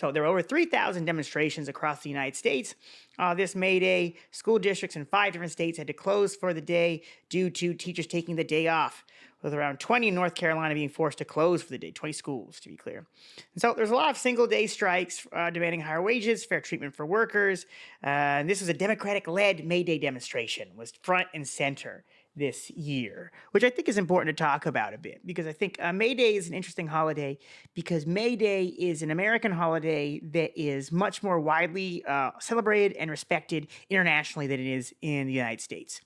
So there were over 3,000 demonstrations across the United States. This May Day, school districts in 5 different states had to close for the day due to teachers taking the day off, with around 20 in North Carolina being forced to close for the day, 20 schools to be clear. And so there's a lot of single-day strikes demanding higher wages, fair treatment for workers. And this was a Democratic-led May Day demonstration, was front and center this year, which I think is important to talk about a bit, because I think May Day is an interesting holiday because May Day is an American holiday that is much more widely celebrated and respected internationally than it is in the United States.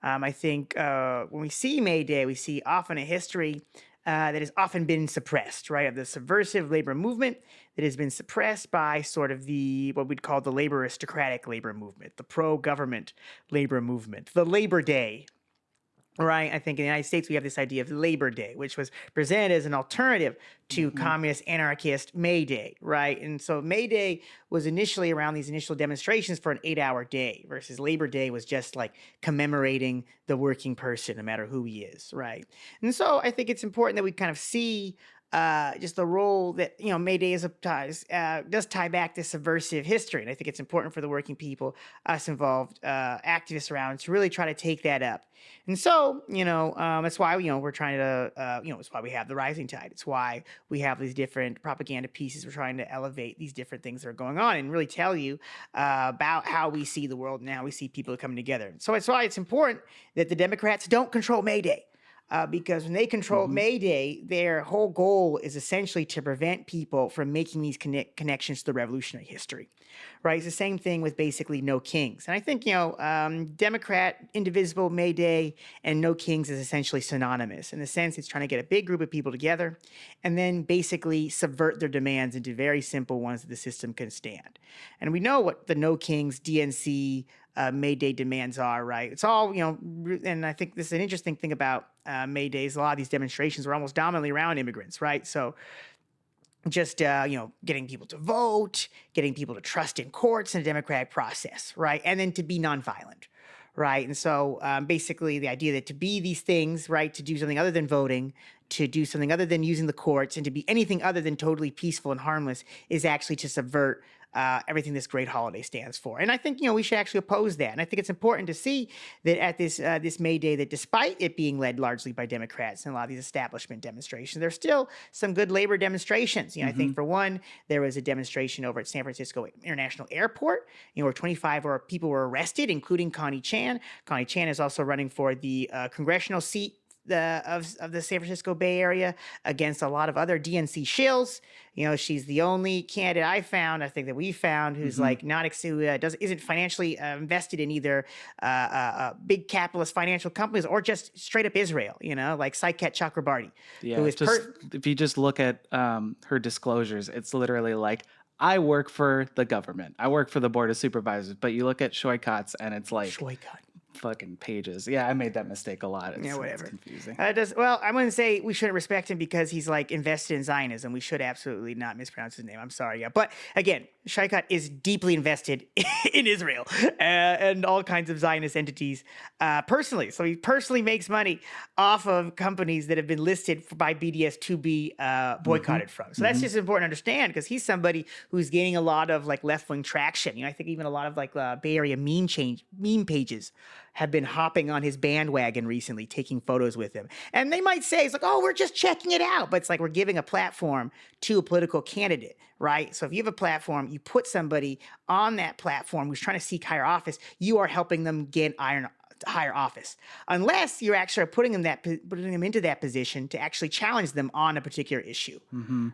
I think when we see May Day, we see often a history that has often been suppressed, right? Of the subversive labor movement that has been suppressed by sort of the, what we'd call the labor aristocratic labor movement, the pro-government labor movement, the Labor Day. Right. I think in the United States, we have this idea of Labor Day, which was presented as an alternative to communist anarchist May Day. Right. And so May Day was initially around these initial demonstrations for an 8-hour day versus Labor Day was just like commemorating the working person, no matter who he is. Right. And so I think it's important that we kind of see just the role that, May Day does tie back to subversive history. And I think it's important for the working people, us involved, activists around to really try to take that up. And so, that's why, we're trying to, it's why we have the rising tide. It's why we have these different propaganda pieces. We're trying to elevate these different things that are going on and really tell you about how we see the world and how we see people coming together. So it's why it's important that the Democrats don't control May Day. Because when they control May Day, their whole goal is essentially to prevent people from making these connections to the revolutionary history, right? It's the same thing with basically No Kings. And I think, Democrat, indivisible May Day and No Kings is essentially synonymous. In the sense, it's trying to get a big group of people together and then basically subvert their demands into very simple ones that the system can stand. And we know what the No Kings, DNC, May Day demands are, right? It's all, and I think this is an interesting thing about May Days. A lot of these demonstrations were almost dominantly around immigrants, right? So just, getting people to vote, getting people to trust in courts and the democratic process, right? And then to be nonviolent, right? And so basically the idea that to be these things, right, to do something other than voting, to do something other than using the courts, and to be anything other than totally peaceful and harmless is actually to subvert everything this great holiday stands for. And I think, we should actually oppose that. And I think it's important to see that at this May Day, that despite it being led largely by Democrats and a lot of these establishment demonstrations, there's still some good labor demonstrations. I think for one, there was a demonstration over at San Francisco International Airport, where 25 people were arrested, including Connie Chan. Connie Chan is also running for the congressional seat of the San Francisco Bay Area against a lot of other DNC shills. She's the only candidate I think that we found, who's like isn't financially invested in either big capitalist financial companies or just straight up Israel. Like Saikat Chakrabarti. Yeah, who is if you just look at her disclosures, it's literally like, I work for the government. I work for the board of supervisors. But you look at Shoykat's and it's like fucking pages. Yeah, I made that mistake a lot. Whatever. It's confusing. I wouldn't say we shouldn't respect him because he's like invested in Zionism. We should absolutely not mispronounce his name. I'm sorry. Yeah. But again, Shaikat is deeply invested in Israel and all kinds of Zionist entities personally. So he personally makes money off of companies that have been listed by BDS to be boycotted from. So that's just important to understand, because he's somebody who's gaining a lot of like left-wing traction. I think even a lot of like Bay Area meme pages have been hopping on his bandwagon recently, taking photos with him. And they might say, it's like, oh, we're just checking it out. But it's like we're giving a platform to a political candidate, right? So if you have a platform, you put somebody on that platform who's trying to seek higher office, you are helping them get higher office, unless you're actually putting them into that position to actually challenge them on a particular issue,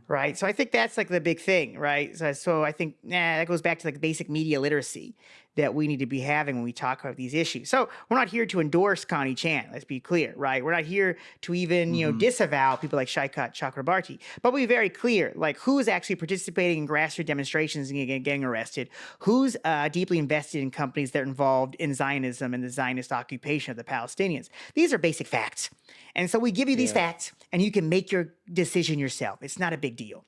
right? So I think that's like the big thing, right? So I think that goes back to like basic media literacy that we need to be having when we talk about these issues. So we're not here to endorse Connie Chan, let's be clear, right? We're not here to even, disavow people like Shaikat Chakrabarti, but we're very clear, like who's actually participating in grassroots demonstrations and getting arrested, who's deeply invested in companies that are involved in Zionism and the Zionist occupation of the Palestinians. These are basic facts. And so we give you these facts and you can make your decision yourself. It's not a big deal.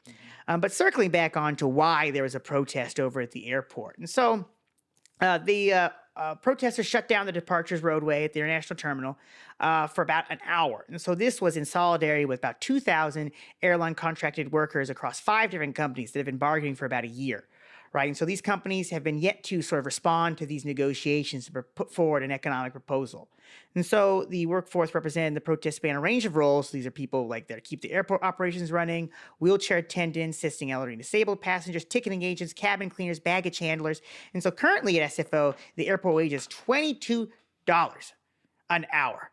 But circling back on to why there was a protest over at the airport. And so the protesters shut down the departures roadway at the international terminal for about an hour. And so this was in solidarity with about 2,000 airline contracted workers across 5 different companies that have been bargaining for about a year. Right. And so these companies have been yet to sort of respond to these negotiations to put forward an economic proposal. And so the workforce represented in the protest span a range of roles. These are people like that keep the airport operations running, wheelchair attendants, assisting elderly and disabled passengers, ticketing agents, cabin cleaners, baggage handlers. And so currently at SFO, the airport wage is $22 an hour.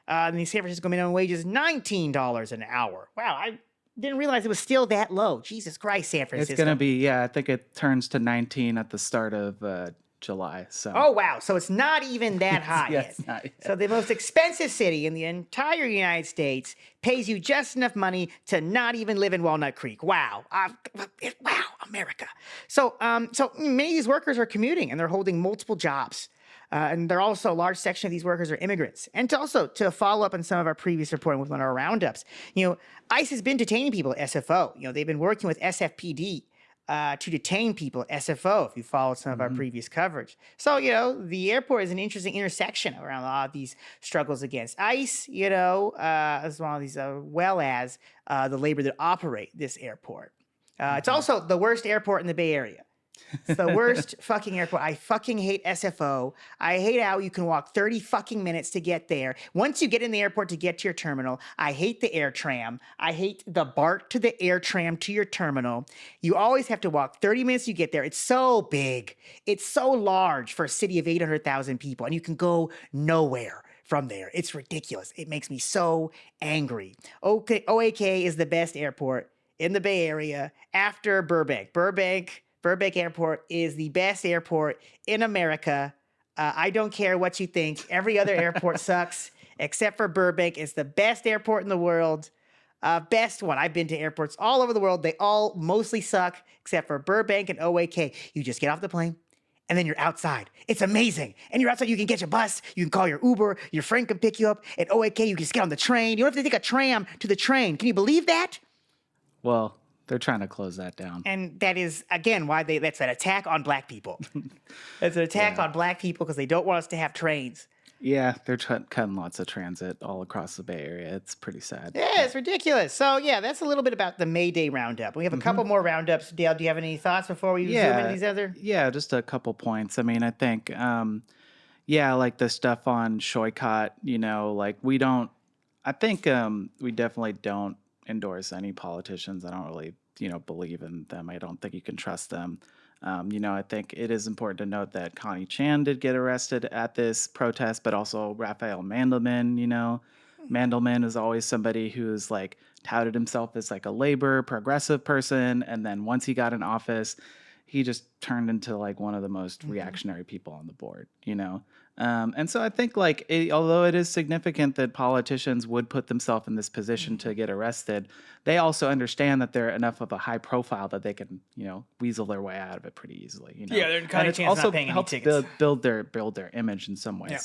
And the San Francisco minimum wage is $19 an hour. Wow, I didn't realize it was still that low. Jesus Christ, San Francisco. It's going to be, I think it turns to 19 at the start of July. So. Oh, wow. So it's not even that high Yes, yet. not yet. So the most expensive city in the entire United States pays you just enough money to not even live in Walnut Creek. Wow. Wow, America. So many of these workers are commuting and they're holding multiple jobs. And they're also a large section of these workers are immigrants. And to follow up on some of our previous reporting with one of our roundups, ICE has been detaining people at SFO. They've been working with SFPD to detain people at SFO, if you followed some of our previous coverage. So, the airport is an interesting intersection around a lot of these struggles against ICE, as well as the labor that operate this airport. It's also the worst airport in the Bay Area. It's the worst fucking airport. I fucking hate SFO. I hate how you can walk 30 fucking minutes to get there. Once you get in the airport to get to your terminal, I hate the air tram. I hate the BART to the air tram to your terminal. You always have to walk 30 minutes to get there. It's so big. It's so large for a city of 800,000 people, and you can go nowhere from there. It's ridiculous. It makes me so angry. OAK is the best airport in the Bay Area after Burbank. Burbank Airport is the best airport in America. I don't care what you think. Every other airport sucks except for Burbank. It's the best airport in the world. Best one. I've been to airports all over the world. They all mostly suck except for Burbank and OAK. You just get off the plane and then you're outside. It's amazing. And you're outside. You can get your bus. You can call your Uber. Your friend can pick you up. At OAK, you can just get on the train. You don't have to take a tram to the train. Can you believe that? Well, they're trying to close that down. And that is, again, why that's an attack on black people. It's an attack on black people because they don't want us to have trains. Yeah, they're cutting lots of transit all across the Bay Area. It's pretty sad. Yeah, it's ridiculous. So, that's a little bit about the May Day roundup. We have a couple more roundups. Dale, do you have any thoughts before we zoom into these other? Yeah, just a couple points. I mean, I think, like the stuff on Shoycott, we definitely don't endorse any politicians. I don't really, believe in them. I don't think you can trust them. I think it is important to note that Connie Chan did get arrested at this protest, but also Raphael Mandelman, Mandelman is always somebody who's touted himself as a labor progressive person. And then once he got in office, he just turned into one of the most reactionary people on the board, And so I think although it is significant that politicians would put themselves in this position to get arrested, they also understand that they're enough of a high profile that they can, weasel their way out of it pretty easily. Yeah, they're kind of also not paying any tickets. build their image in some way.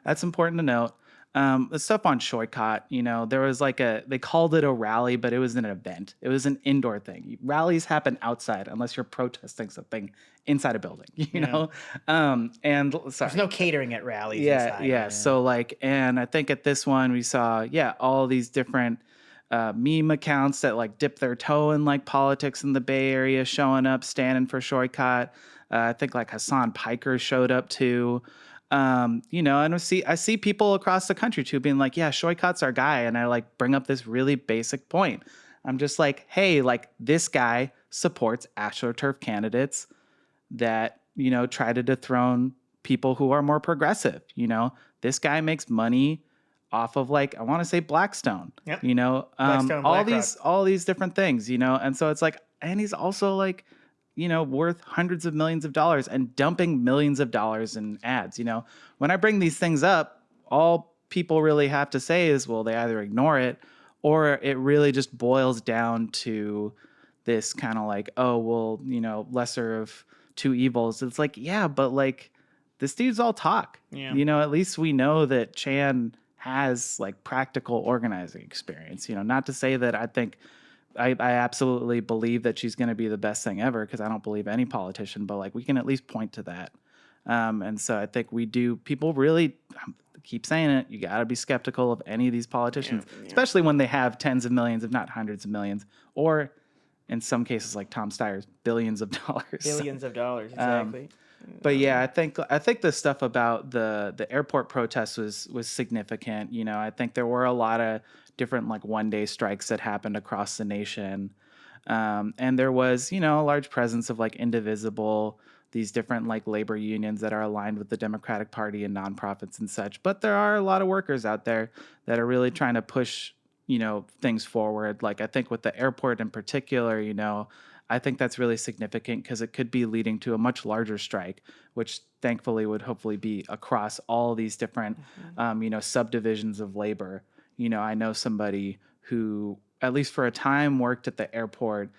That's important to note. The stuff on Shoycott, there was they called it a rally, but it was an event. It was an indoor thing. Rallies happen outside unless you're protesting something inside a building, know? And sorry. There's no catering at rallies. Yeah. Inside, So and I think at this one we saw, all these different meme accounts that dip their toe in politics in the Bay Area showing up, standing for Shoycott. I think Hassan Piker showed up too. And I see people across the country too being Shoycott's our guy. And I bring up this really basic point. I'm just hey, this guy supports AstroTurf candidates that, try to dethrone people who are more progressive. This guy makes money off of I want to say Blackstone, yep. Blackstone, all these different things, and so it's and he's also worth hundreds of millions of dollars and dumping millions of dollars in ads. When I bring these things up, all people really have to say is, well, they either ignore it or it really just boils down to this kind of lesser of two evils. It's but this dude's all talk. Yeah. At least we know that Chan has practical organizing experience, not to say that I absolutely believe that she's going to be the best thing ever because I don't believe any politician, but we can at least point to that. And so I think people really keep saying it. You got to be skeptical of any of these politicians, especially when they have tens of millions, if not hundreds of millions, or in some cases like Tom Steyer's billions of dollars. Billions of dollars, exactly. But yeah, I think the stuff about the airport protests was significant. You know, I think there were a lot of different like 1-day strikes that happened across the nation. And there was, you know, a large presence of like Indivisible, these different like labor unions that are aligned with the Democratic Party and nonprofits and such. But there are a lot of workers out there that are really trying to push, you know, things forward. Like I think with the airport in particular, you know, I think that's really significant because it could be leading to a much larger strike, which thankfully would hopefully be across all these different, you know, subdivisions of labor. You know, I know somebody who, at least for a time, worked at the airport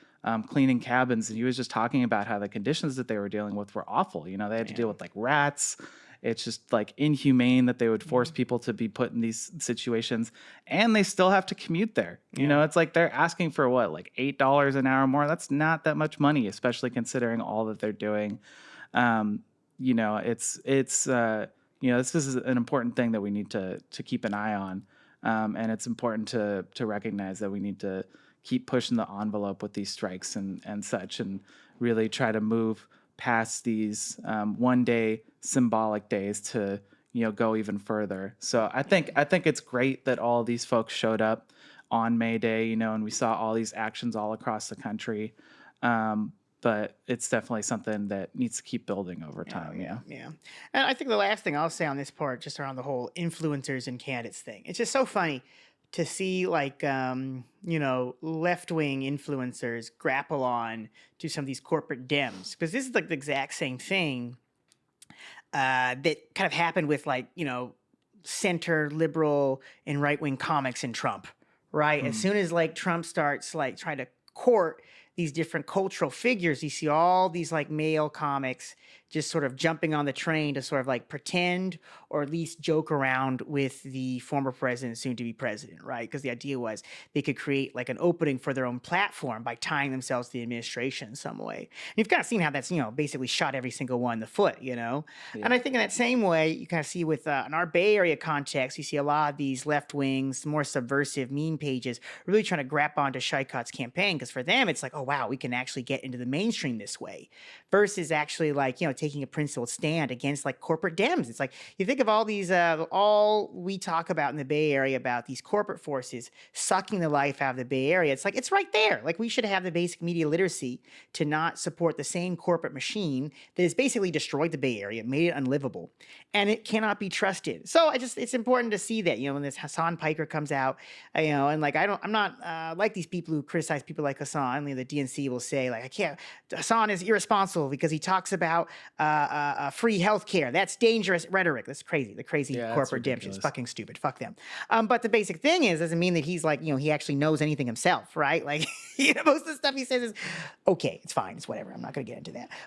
cleaning cabins, and he was just talking about how the conditions that they were dealing with were awful. You know, they had to deal with like rats. It's just like inhumane that they would force people to be put in these situations, and they still have to commute there. You know, it's like they're asking for what, like $8 an hour more. That's not that much money, especially considering all that they're doing. You know, it's you know, this is an important thing that we need to keep an eye on, and it's important to recognize that we need to keep pushing the envelope with these strikes and such, and really try to move past these 1-day symbolic days to, you know, go even further. So I think it's great that all these folks showed up on May Day, you know, and we saw all these actions all across the country. But it's definitely something that needs to keep building over time. Yeah. And I think the last thing I'll say on this part, just around the whole influencers and candidates thing, it's just so funny to see like you know, left-wing influencers grapple on to some of these corporate Dems, because this is like the exact same thing that kind of happened with like, you know, center liberal and right-wing comics in Trump, right? As soon as like Trump starts like trying to court these different cultural figures, you see all these like male comics just sort of jumping on the train to sort of like pretend or at least joke around with the former president, soon to be president, right? Because the idea was they could create like an opening for their own platform by tying themselves to the administration in some way. And you've kind of seen how that's, you know, basically shot every single one in the foot, you know? And I think in that same way, you kind of see with, in our Bay Area context, you see a lot of these left wings, more subversive meme pages really trying to grab onto Shycott's campaign, because for them, it's like, oh, wow, we can actually get into the mainstream this way, versus actually like, you know, taking a principled stand against like corporate Dems. It's like, you think of all these, all we talk about in the Bay Area about these corporate forces sucking the life out of the Bay Area. It's like, it's right there. Like, we should have the basic media literacy to not support the same corporate machine that has basically destroyed the Bay Area, made it unlivable, and it cannot be trusted. So it's important to see that, you know, when this Hassan Piker comes out, you know, and like, I'm not like these people who criticize people like Hassan. You know, the DNC will say like, Hassan is irresponsible because he talks about free healthcare. That's dangerous rhetoric. That's crazy. The crazy corporate dim is fucking stupid. Fuck them. But the basic thing is, doesn't mean that he's like, you know, he actually knows anything himself, right? Like, you know, most of the stuff he says is, okay, it's fine. It's whatever. I'm not going to get into that. But